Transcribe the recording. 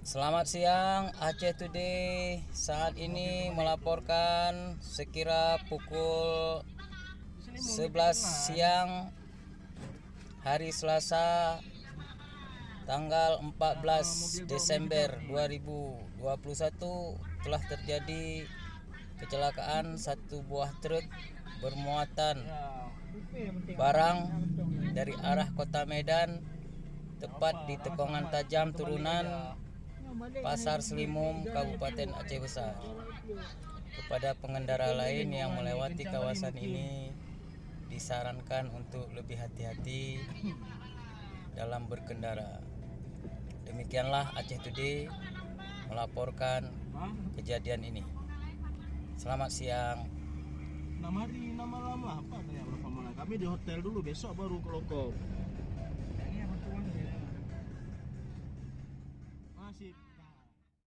Selamat siang, Aceh Today. Saat ini melaporkan sekira pukul 11 siang hari Selasa tanggal 14 Desember 2021 telah terjadi kecelakaan satu buah truk bermuatan barang dari arah Kota Medan tepat di Tekongan Tajam turunan Pasar Selimum, Kabupaten Aceh Besar. Kepada pengendara lain yang melewati kawasan ini disarankan untuk lebih hati-hati dalam berkendara. Demikianlah Aceh Today melaporkan kejadian ini. Selamat siang. Nama lama apa ya, berapa malam? Kami di hotel dulu, besok baru ke Lokom. Masih